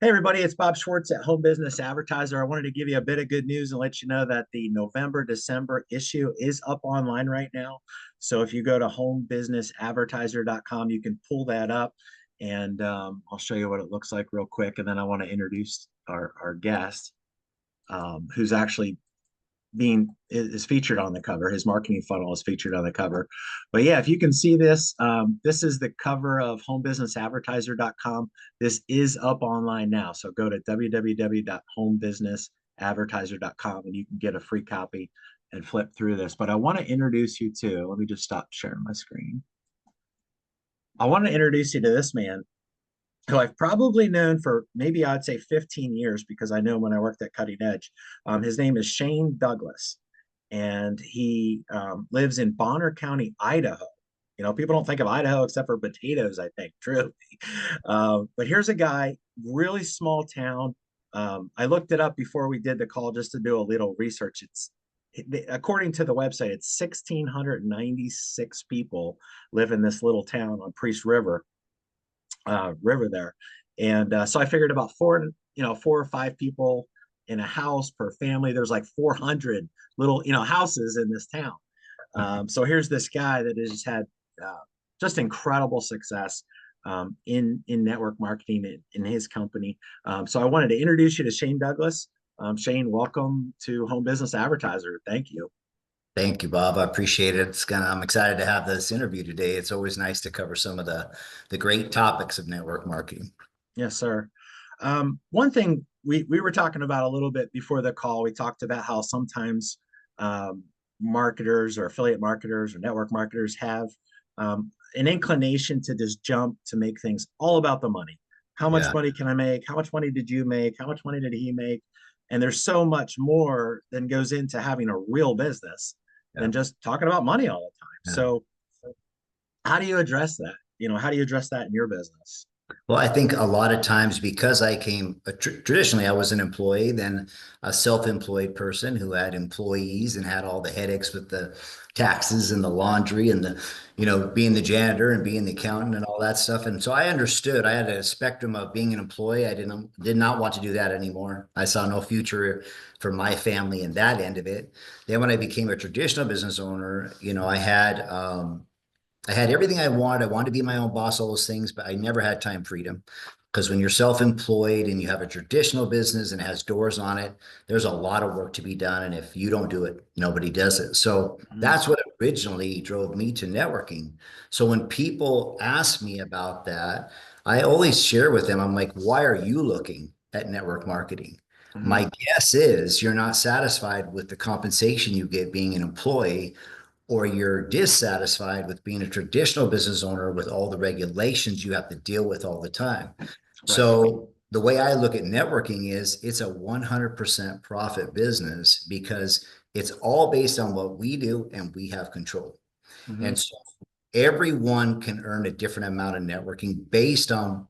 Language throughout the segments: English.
Hey everybody, it's Bob Schwartz at Home Business Advertiser. I wanted to give you a bit of good news and let you know that the November-December issue is up online right now. So if you go to homebusinessadvertiser.com, you can pull that up and I'll show you what it looks like real quick. And then I want to introduce our guest, who's actually being is featured on the cover. His marketing funnel is featured on the cover. But yeah, if you can see this, this is the cover of homebusinessadvertiser.com. This is up online now. So go to www.homebusinessadvertiser.com and you can get a free copy and flip through this. But I want to introduce you to, let me just stop sharing my screen. I want to introduce you to this man who I've probably known for maybe I'd say 15 years because I know when I worked at Cutting Edge. His name is Shane Douglas, and he lives in Bonner County, Idaho. You know, people don't think of Idaho except for potatoes, I think, truly. But here's a guy, really small town. I looked it up before we did the call just to do a little research. According to the website, it's 1,696 people live in this little town on Priest River there. And so I figured about four or five people in a house per family. There's like 400 little, houses in this town. So here's this guy that has had just incredible success in network marketing in his company. So I wanted to introduce you to Shane Douglas. Shane, welcome to Home Business Advertiser. Thank you. Thank you, Bob. I appreciate it. I'm excited to have this interview today. It's always nice to cover some of the great topics of network marketing. Yes, sir. One thing we were talking about a little bit before the call, we talked about how sometimes marketers or affiliate marketers or network marketers have an inclination to just jump to make things all about the money. How much Yeah. money can I make? How much money did you make? How much money did he make? And there's so much more than goes into having a real business Yeah. than just talking about money all the time. Yeah. So how do you address that? How do you address that in your business? Well, I think a lot of times because I came traditionally, I was an employee, then a self-employed person who had employees and had all the headaches with the taxes and the laundry and being the janitor and being the accountant and all that stuff. And so I understood I had a spectrum of being an employee. I did not want to do that anymore. I saw no future for my family in that end of it. Then when I became a traditional business owner, I had everything I wanted. I wanted to be my own boss, all those things, but I never had time freedom. Because when you're self-employed and you have a traditional business and it has doors on it, there's a lot of work to be done. And if you don't do it, nobody does it. So Mhm. that's what originally drove me to networking. So when people ask me about that, I always share with them, I'm like, why are you looking at network marketing? Mhm. My guess is you're not satisfied with the compensation you get being an employee, or you're dissatisfied with being a traditional business owner with all the regulations you have to deal with all the time. Right. So the way I look at networking is it's a 100% profit business because it's all based on what we do and we have control. Mhm. And so everyone can earn a different amount of networking based on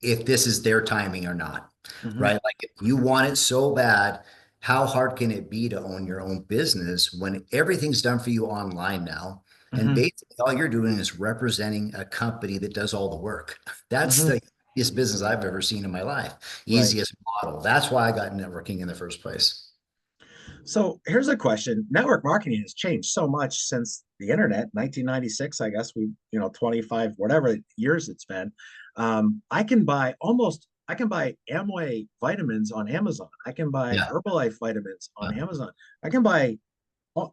if this is their timing or not, Mhm. right? Like if you want it so bad, how hard can it be to own your own business when everything's done for you online now? And Mhm. basically all you're doing is representing a company that does all the work. That's Mhm. the easiest business I've ever seen in my life. Right. Easiest model. That's why I got networking in the first place. So here's a question. Network marketing has changed so much since the internet, 1996, I guess 25, whatever years it's been. I can buy Amway vitamins on Amazon. I can buy Yeah. Herbalife vitamins on Yeah. Amazon. I can buy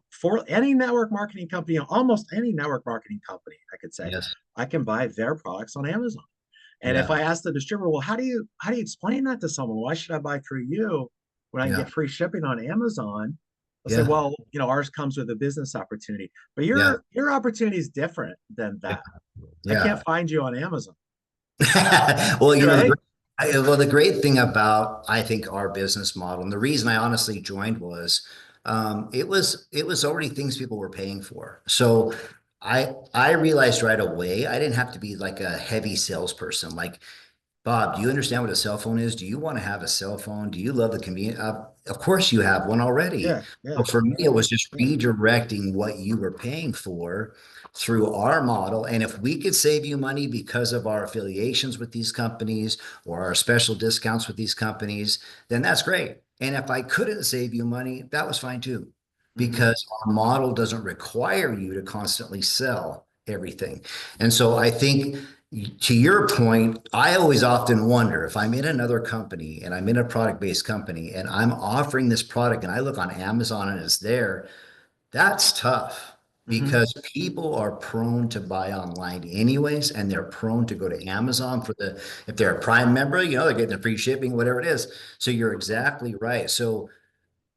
for any network marketing company, almost any network marketing company, I could say, Yes. I can buy their products on Amazon. And if Yeah. I ask the distributor, well, how do you explain that to someone? Why should I buy through you when I can Yeah. get free shipping on Amazon? They'll say, Yeah. well, ours comes with a business opportunity, but Yeah. your opportunity is different than that. I can't Yeah. find you on Amazon, Well, right? the great thing about I think our business model, and the reason I honestly joined was, it was already things people were paying for. So I realized right away I didn't have to be like a heavy salesperson. Like Bob, do you understand what a cell phone is? Do you want to have a cell phone? Do you love the convenience? Of course you have one already. Yeah, yeah, So for me, it right. was just Yeah. redirecting what you were paying for through our model. And if we could save you money because of our affiliations with these companies or our special discounts with these companies, then that's great. And if I couldn't save you money, that was fine too, Hmm. because our model doesn't require you to constantly sell everything. And so I think to your point, I always often wonder if I'm in another company and I'm in a product-based company and I'm offering this product and I look on Amazon and it's there, that's tough Hmm. because people are prone to buy online anyways, and they're prone to go to Amazon if they're a Prime member, they're getting the free shipping, whatever it is. So you're exactly right. So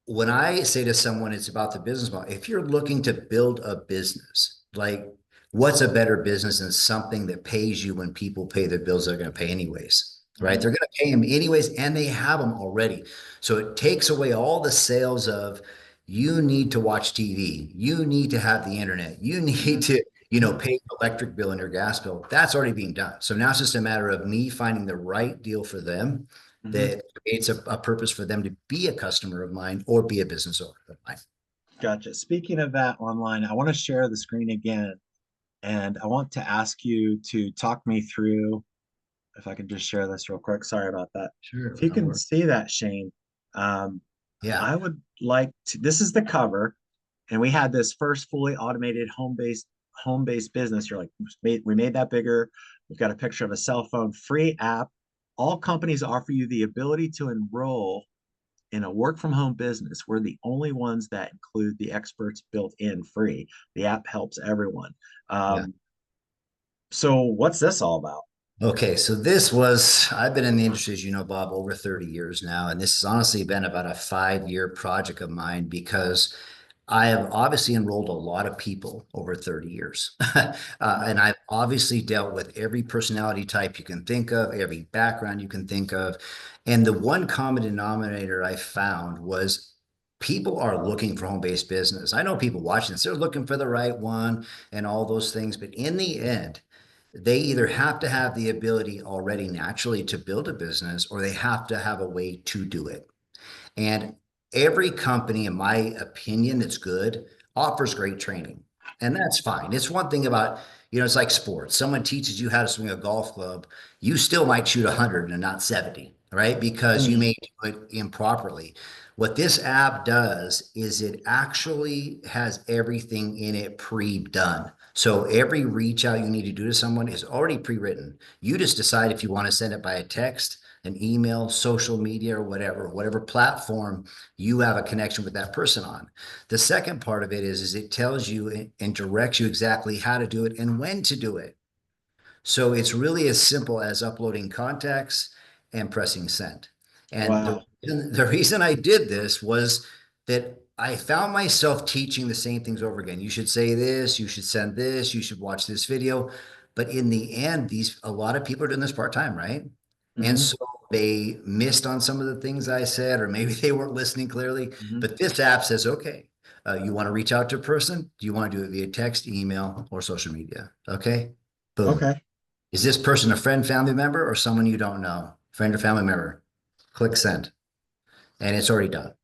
when I say to someone it's about the business model, if you're looking to build a business, like what's a better business than something that pays you when people pay their bills they're going to pay anyways, right? Hmm. They're going to pay them anyways, and they have them already. So it takes away all the sales of you need to watch TV, you need to have the internet, you need Hmm. to, Hmm. pay your electric bill and your gas bill. That's already being done. So now it's just a matter of me finding the right deal for them Hmm. that creates a purpose for them to be a customer of mine or be a business owner of mine. Gotcha. Speaking of that online, I want to share the screen again, and I want to ask you to talk me through, if I can just share this real quick. Sorry about that. If Sure, you no can worries. see that, Shane, um, Yeah, I would like to, this is the cover, and we had this first fully automated home-based business. You're like, we made that bigger. We've got a picture of a cell phone free app. All companies offer you the ability to enroll in a work from home business. We're the only ones that include the experts built in free. The app helps everyone. yeah. So what's this all about? Okay, so I've been in the industry, as you know, Bob, over 30 years now. And this has honestly been about a 5-year project of mine because I have obviously enrolled a lot of people over 30 years. And Mhm. I've obviously dealt with every personality type you can think of, every background you can think of. And the one common denominator I found was people are looking for home-based business. I know people watching this, they're looking for the right one and all those things. But in the end, they either have to have the ability already naturally to build a business or they have to have a way to do it. And every company, in my opinion, that's good offers great training. And that's fine. It's one thing about, it's like sports. Someone teaches you how to swing a golf club, you still might shoot 100 and not 70, right? Because you Mm. may do it improperly. What this app does is it actually has everything in it pre-done. So every reach out you need to do to someone is already pre-written. You just decide if you want to send it by a text, an email, social media, or whatever platform you have a connection with that person on. The second part of it is it tells you and directs you exactly how to do it and when to do it. So it's really as simple as uploading contacts and pressing send. And Wow. the reason I did this was that I found myself teaching the same things over again. You should say this, you should send this, you should watch this video. But in the end, a lot of people are doing this part-time, right? And Hmm. so they missed on some of the things I said, or maybe they weren't listening clearly. Hmm. But this app says, okay, you want to reach out to a person? Do you want to do it via text, email, or social media? Okay, boom. Okay. Is this person a friend, family member, or someone you don't know? Friend or family member? Click send, and it's already done.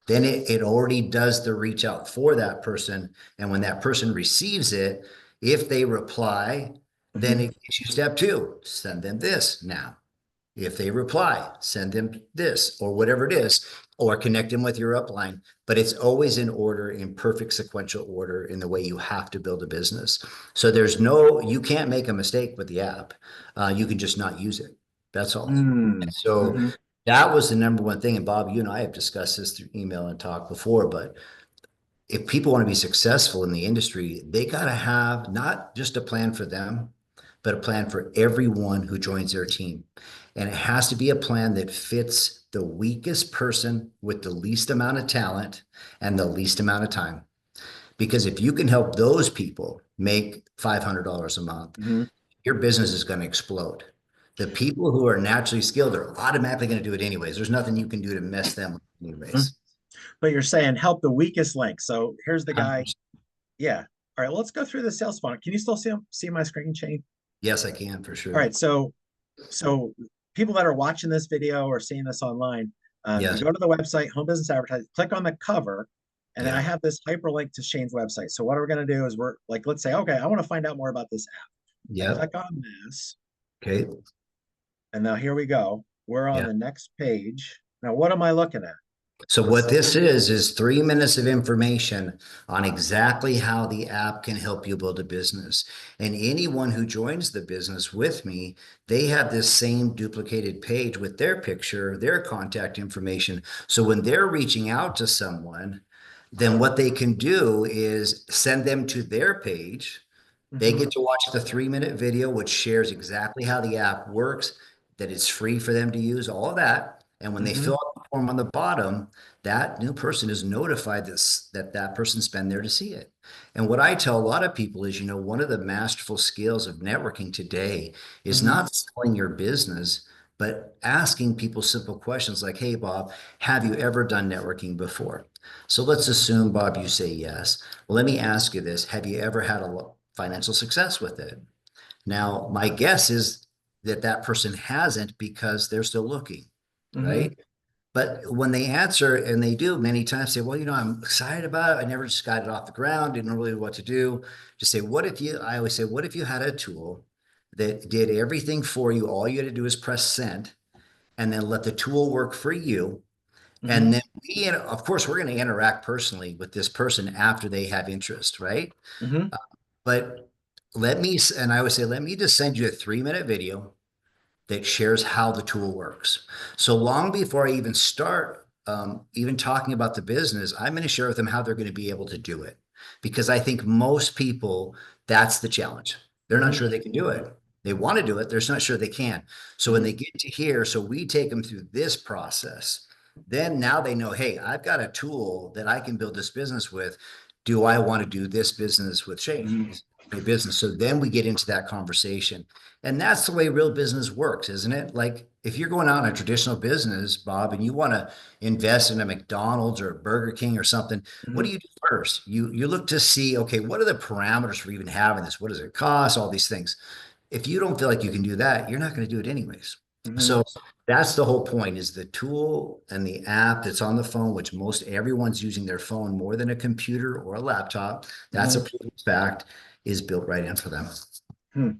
Then it already does the reach out for that person. And when that person receives it, if they reply, then Hmm. it gives you step two, send them this now. If they reply, send them this or whatever it is, or connect them with your upline. But it's always in order, in perfect sequential order, in the way you have to build a business. So you can't make a mistake with the app. You can just not use it. That's all. Mm. So Hmm. that was the number one thing. And Bob, you and I have discussed this through email and talk before, but if people want to be successful in the industry, they got to have not just a plan for them, but a plan for everyone who joins their team. And it has to be a plan that fits the weakest person with the least amount of talent and the least amount of time. Because if you can help those people make $500 a month, Hmm. your business is going to explode. The people who are naturally skilled are automatically going to do it anyways. There's nothing you can do to mess them up anyways. But you're saying help the weakest link. So here's the guy. 100%. Yeah. All right. Let's go through the sales funnel. Can you still see my screen, Shane? Yes, I can for All sure. right. So people that are watching this video or seeing this online, you Yes. go to the website, Home Business Advertiser, click on the cover, and then I Yeah. have this hyperlink to Shane's website. So what we're going to do is we're like, let's say, okay, I want to find out more about this app. I Yep. click on this, Okay. and now here we go. We're on Yeah. the next page. Now, what am I looking at? So what Let's. this is 3 minutes of information on exactly how the app can help you build a business. And anyone who joins the business with me, they have this same duplicated page with their picture, their contact information. So when they're reaching out to someone, then what they can do is send them to their page. They Mm-hmm, get to watch the 3 minute video, which shares exactly how the app works, that it's free for them to use, all of that. And when they mm-hmm, fill out the form on the bottom, that new person is notified that person's been there to see it. And what I tell a lot of people is, one of the masterful skills of networking today is mm-hmm, not selling your business, but asking people simple questions like, hey, Bob, have you ever done networking before? So let's assume, Bob, you say yes. Well, let me ask you this. Have you ever had a financial success with it? Now, my guess is that that person hasn't because they're still looking, mm-hmm, right? But when they answer, and they do many times say, well, I'm excited about it. I never just got it off the ground, didn't really know what to do. Just say, I always say, what if you had a tool that did everything for you? All you had to do is press send and then let the tool work for you. mm-hmm, And then of course, we're going to interact personally with this person after they have interest, right? mm-hmm, But and I would say, let me just send you a 3 minute video that shares how the tool works. So long before I even start, even talking about the business, I'm going to share with them how they're going to be able to do it. Because I think most people, that's the challenge. They're not mm-hmm, sure they can do it. They want to do it, they're just not sure they can. So when mm-hmm, they get to here, so we take them through this process. Then now they know, hey, I've got a tool that I can build this business with. Do I want to do this business with Shane? mm-hmm, Is it a business? So then we get into that conversation. And that's the way real business works, isn't it? Like if you're going out in a traditional business, Bob, and you want to invest in a McDonald's or a Burger King or something, what mm-hmm, do you do first? You look to see, okay, what are the parameters for even having this? What does it cost? All these things. If you don't feel like you can do that, you're not going to do it anyways. mm-hmm, So that's the whole point is the tool and the app that's on the phone, which most everyone's using their phone more than a computer or a laptop. That's a mm-hmm, proven fact is built right in for them. hmm.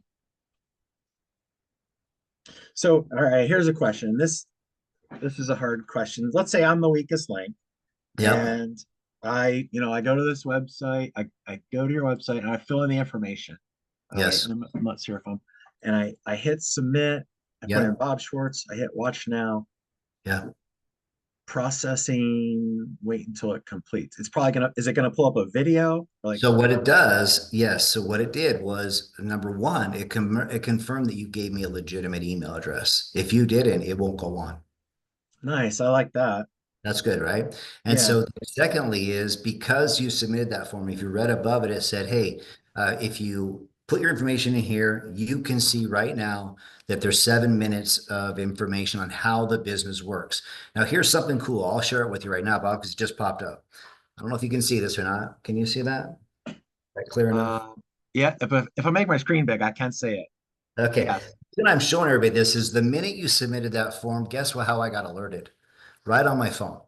So, all right, here's a question. This is a hard question. Let's say I'm the weakest link, Yep. and I go to this website. I go to your website and I fill in the information. All right, Yes. and I'm not sure if and I hit submit. I put in Yep. Bob Schwartz. I hit watch now. Yeah. Processing. Wait until it completes. It's probably gonna. Is it gonna pull up a video? Like, So what it does, yes. So what it did was number one, it confirmed that you gave me a legitimate email address. If you didn't, it won't go on. nice. I like that. That's good, right? And Yeah. so secondly is because you submitted that form, if you read above it, it said, hey, if you put your information in here, you can see right now that there's 7 minutes of information on how the business works. Now, here's something cool. I'll share it with you right now, Bob, because it just popped up. I don't know if you can see this or not. Can you see that? That clear enough? Uh, yeah. If I make my screen big, I can say it. Okay. Yes. Then I'm showing everybody this is the minute you submitted that form, guess what, how I got alerted? Right on my phone.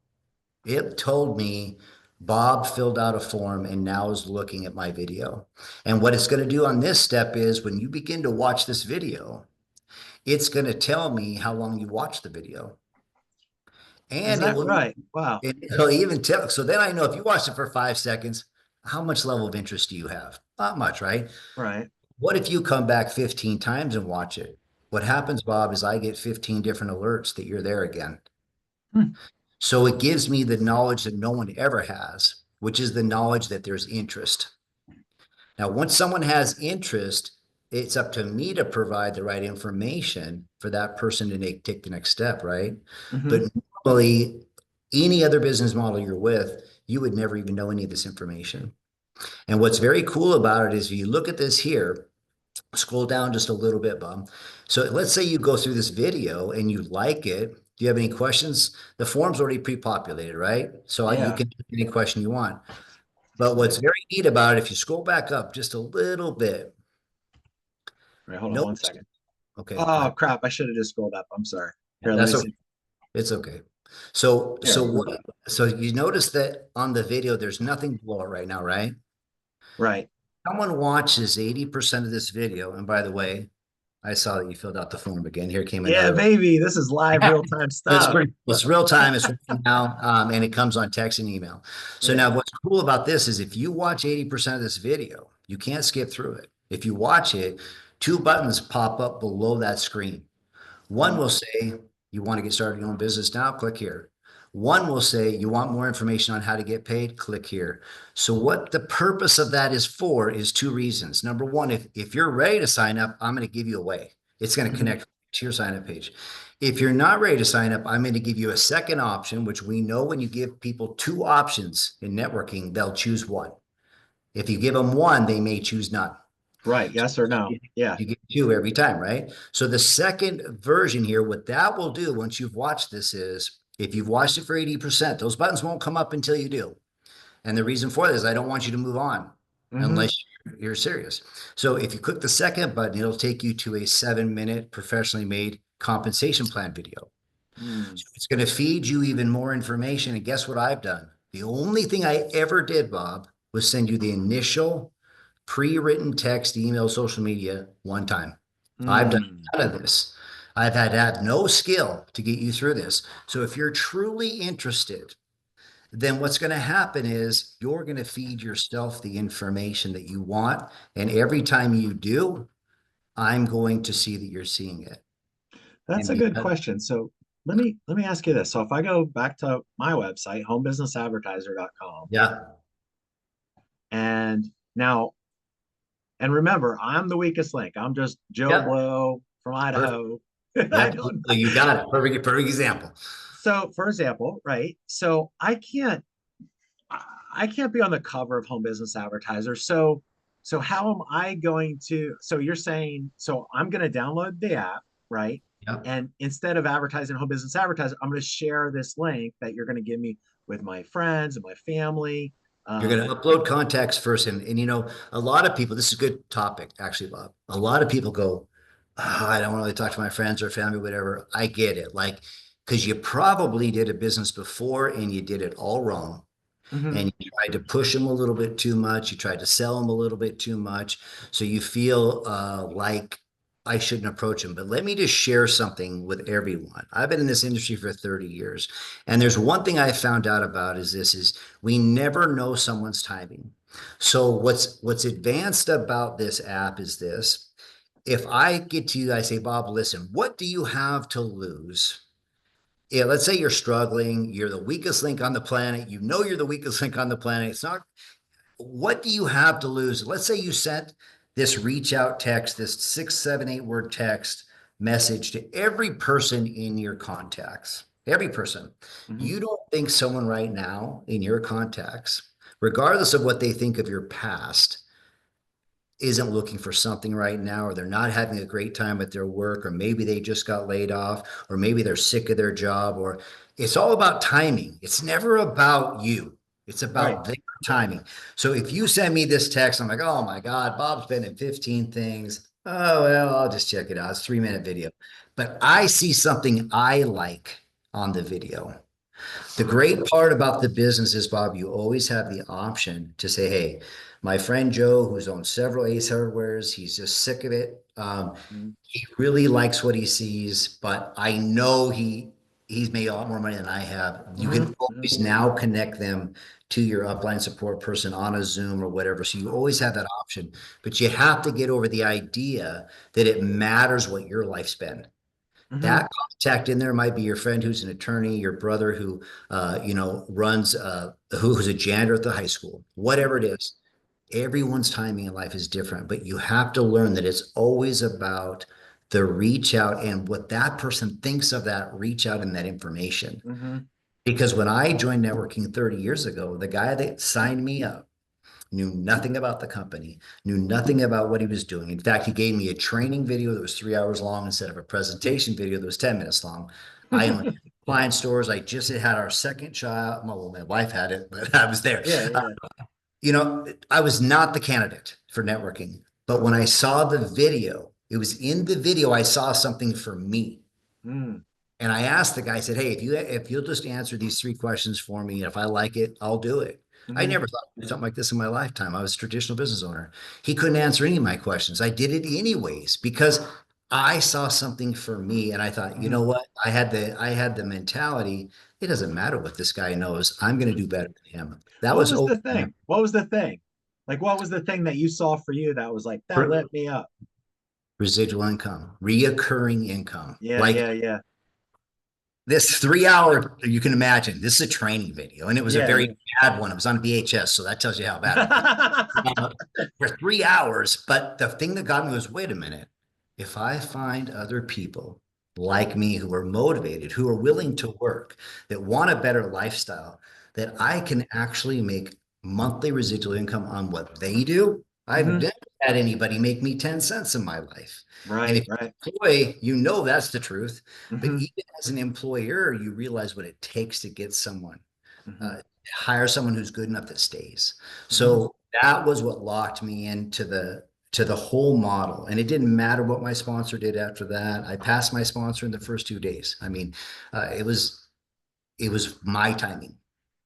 It told me Bob filled out a form and now is looking at my video. And what it's going to do on this step is when you begin to watch this video, it's going to tell me how long you watched the video. Is And that right? Wow. it'll even tell. So then I know if you watched it for 5 seconds, how much level of interest do you have? Not much, right? Right. What if you come back 15 times and watch it? What happens, Bob, is I get 15 different alerts that you're there again. Hmm. So it gives me the knowledge that no one ever has, which is the knowledge that there's interest. Now, once someone has interest, it's up to me to provide the right information for that person to take the next step, right? But Mm-hmm. normally, any other business model you're with, you would never even know any of this information. And what's very cool about it is if you look at this here, scroll down just a little bit, Bob. So let's say you go through this video and you like it. Do you have any questions? The form's already pre-populated, right? So you Yeah. can ask any question you want. But what's Sweet. very neat about it, if you scroll back up just a little bit, All right. Hold on one notice second. Okay. Oh crap! I should have just scrolled up. I'm sorry. Here, let me That's okay. see. It's okay. So, There so we go. what, so you notice that on the video, there's nothing below it right now, right? Right. Someone watches 80% of this video. And by the way, I saw that you filled out the form again. Here came Yeah, another one. baby. This is live, real time stuff. It's real time. It's right now, and it comes on text and email. So Yeah. now, what's cool about this is if you watch 80% of this video, you can't skip through it. If you watch it, two buttons pop up below that screen. One Mm, will say, you want to get started your own business now? Click here. One will say, you want more information on how to get paid? Click here. So what the purpose of that is for is two reasons. Number one, if you're ready to sign up, I'm going to give you a way. It's going to mhm, connect to your sign up page. If you're not ready to sign up, I'm going to give you a second option, which we know when you give people two options in networking, they'll choose one. If you give them one, they may choose none. right. Yes or no? Yeah. You get two every time, right? So the second version here, what that will do once you've watched this is if you've watched it for 80%, those buttons won't come up until you do. And the reason for that is I don't want you to move on Hmm. unless you're serious. So if you click the second button, it'll take you to a 7-minute professionally made compensation plan video. Mm, So it's going to feed you even more information. And guess what I've done? The only thing I ever did, Bob, was send you the initial pre-written text, email, social media one time. I've done mm. none of this. I've had to have no skill to get you through this. So if you're truly interested, then what's going to happen is you're going to feed yourself the information that you want. And every time you do, I'm going to see that you're seeing it. That's And a good because, question. So let me ask you this. So if I go back to my website, homebusinessadvertiser.com, yeah, and now and remember, I'm the weakest link. I'm just Joe yeah, Blow from perfect. Idaho. I Yep. don't. So you got it. Perfect example. So, for example, right? So I can't be on the cover of Home Business Advertiser. So how am I going to? So you're saying so I'm going to download the app, right? Yep. And instead of advertising Home Business Advertiser, I'm going to share this link that you're going to give me with my friends and my family. You're going to Um, upload contacts first. And you know, a lot of people, this is a good topic, actually, Bob. A lot of people go, "Oh, I don't really talk to my friends or family, whatever." I get it. Like, because you probably did a business before and you did it all wrong. mhm, And you tried to push them a little bit too much. You tried to sell them a little bit too much. So you feel like I shouldn't approach them. But let me just share something with everyone. I've been in this industry for 30 years. And there's one thing I found out about is this is we never know someone's timing. So what's advanced about this app is this. If I get to you, I say, Bob, listen, what do you have to lose? Yeah, let's say you're struggling, you're the weakest link on the planet, you know you're the weakest link on the planet. It's not, what do you have to lose? Let's say you sent this reach out text, this 6, 7, 8 word text message to every person in your contacts, every person. mhm, You don't think someone right now in your contacts, regardless of what they think of your past, isn't looking for something right now, or they're not having a great time at their work, or maybe they just got laid off, or maybe they're sick of their job, or it's all about timing. It's never about you. It's right. about their timing. So if you send me this text, I'm like, oh my God, Bob's been in 15 things. Oh, well, I'll just check it out. It's a 3-minute video. But I see something I like on the video. The great part about the business is, Bob, you always have the option to say, hey, my friend Joe, who's owned several Ace Hardwares, he's just sick of it. Mhm, He really likes what he sees, but I know he's made a lot more money than I have. You mhm, can mhm, always now connect them to your upline support person on a Zoom or whatever. So you always have that option, but you have to get over the idea that it matters what your life's been. mhm, That contact in there might be your friend who's an attorney, your brother who, runs, who's a janitor at the high school, whatever it is. Everyone's timing in life is different, but you have to learn that it's always about the reach out and what that person thinks of that reach out and that information. mhm, Because when I joined networking 30 years ago, the guy that signed me up knew nothing about the company, knew nothing about what he was doing. In fact, he gave me a training video that was 3 hours long instead of a presentation video that was 10 minutes long. I only mhm. client stores. I just had our second child. Well, my wife had it, but I was there. Yeah, Uh, yeah. I was not the candidate for networking. But when I saw the video, It was in the video. I saw something for me. Mm, And I asked the guy, I said, hey, if you'll just answer these three questions for me, if I like it, I'll do it. I hmm never thought I'd do something like this in my lifetime. I was a traditional business owner. He couldn't answer any of my questions. I did it anyways because I saw something for me and I thought, you hmm know what? I had the mentality. It doesn't matter what this guy knows. I'm going to do better than him. That What was was over the thing? What was the thing? Like, what was the thing that you saw for you that was like, that lit me up? residual income, reoccurring income. Yeah, Like yeah, yeah. this 3 hour, you can imagine, this is a training video, and it was a Yeah, very yeah. bad one. It was on VHS, so that tells you how bad it was. Uh, for 3 hours. But the thing that got me was, wait a minute, if I find other people like me who are motivated, who are willing to work, that want a better lifestyle, that I can actually make monthly residual income on what they do. I've hmm never had anybody make me 10 cents in my life. And Right, if right. you employ, you know that's the truth. But hmm even as an employer, you realize what it takes to get someone, hmm hire someone who's good enough that stays. hmm So that was what locked me into the whole model. And it didn't matter what my sponsor did after that. I passed my sponsor in the first 2 days. I mean, it was my timing.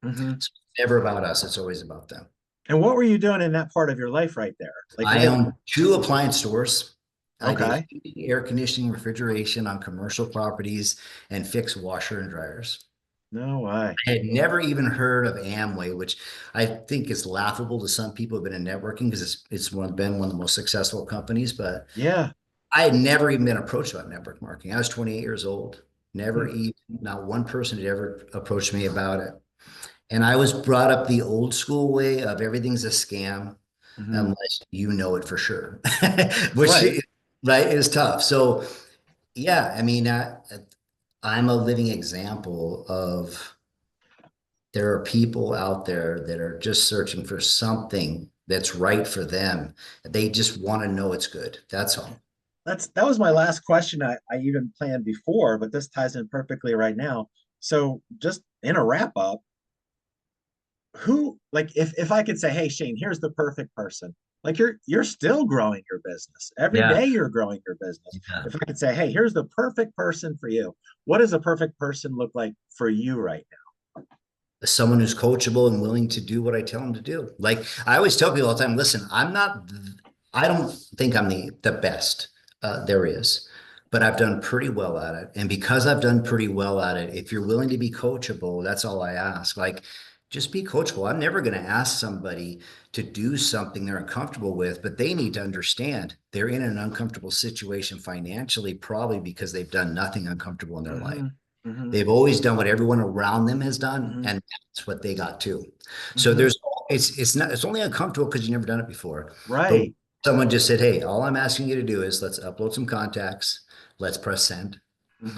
hmm So it's never about us. It's always about them. And what were you doing in that part of your life right there? Like I what? own two appliance stores. I did Okay. heating, air conditioning, refrigeration on commercial properties and fixed washer and dryers. No way. I had never even heard of Amway, which I think is laughable to some people who've been in networking because it's been one of the most successful companies. But Yeah. I had never even been approached about network marketing. I was 28 years old. Never hmm even, not one person had ever approached me about it. And I was brought up the old school way of everything's a scam hmm unless you know it for sure, which Right. right is tough. So yeah, I mean, I'm a living example of there are people out there that are just searching for something that's right for them. They just want to know it's good. That's all. That was my last question I even planned before, but this ties in perfectly right now. So just in a wrap up, who like if I could say, hey Shane, here's the perfect person. Like you're still growing your business. Every Yeah. day you're growing your business. Yeah. If I could say, hey, here's the perfect person for you. What does a perfect person look like for you right Someone who's coachable and willing to do what I tell them to do. Like I always tell people all the time, listen, I don't think I'm the best there is, but I've done pretty well at it. And because I've done pretty well at it, if you're willing to be coachable, that's all I ask. Like, just be coachable. I'm never going to ask somebody to do something they're uncomfortable with, but they need to understand they're in an uncomfortable situation financially, probably because they've done nothing uncomfortable in their now? life. Hmm They've always done what everyone around them has done, hmm and that's what they got too. So hmm it's only uncomfortable because you've never done it before. But Right. someone just said, "Hey, all I'm asking you to do is let's upload some contacts, let's press send."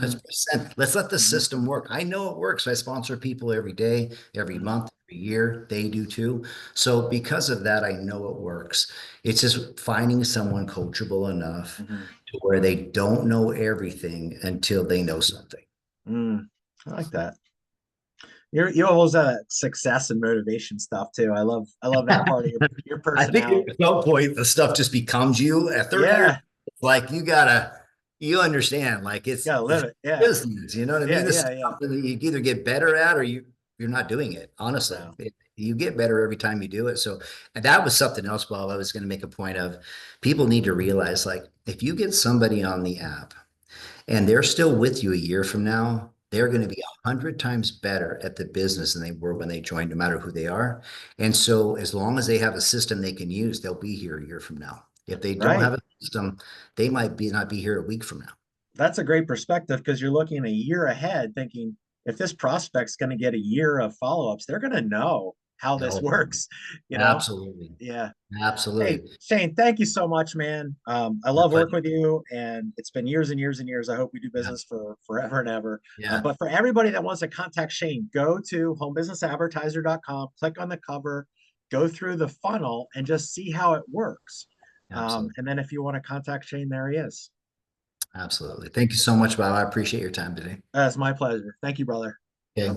Let's hmm press send. Let's let the hmm system work. I know it works. I sponsor people every day, every hmm month, every year. They do too. So because of that, I know it works. It's just finding someone coachable enough hmm to where they don't know everything until they know something. Mm, I like that. You always success and motivation stuff too. I love that part of your I think personality. at some point the stuff just becomes you. At 30 years, Yeah, like you understand, like gotta it's live it. Yeah, business. You know what I mean? yeah, This yeah, is yeah. something that you either get better at or you're not doing it. Honestly, No. you get better every time you do it. So, and that was something else, Bob. I was going to make a point of. People need to realize, like, if you get somebody on the app and they're still with you a year from now, they're going to be 100 times better at the business than they were when they joined, no matter who they are. And so, as long as they have a system they can use, they'll be here a year from now. If they don't have Right. a system, they might be not be here a week from now. That's a great perspective because you're looking a year ahead, thinking if this prospect's going to get a year of follow-ups, they're going to know how this Oh, works. You know? absolutely, Yeah. Hey, absolutely. Shane, thank you so much, man. I My love pleasure. working with you, and it's been years and years and years. I hope we do Yeah, business for forever and ever. yeah, But for everybody that wants to contact Shane, go to homebusinessadvertiser.com, click on the cover, go through the funnel, and just see how it works. absolutely, And then if you want to contact Shane, there he is. absolutely. Thank you so much, Bob. I appreciate your time today. It's my pleasure. Thank you, brother. Bye Okay. bye.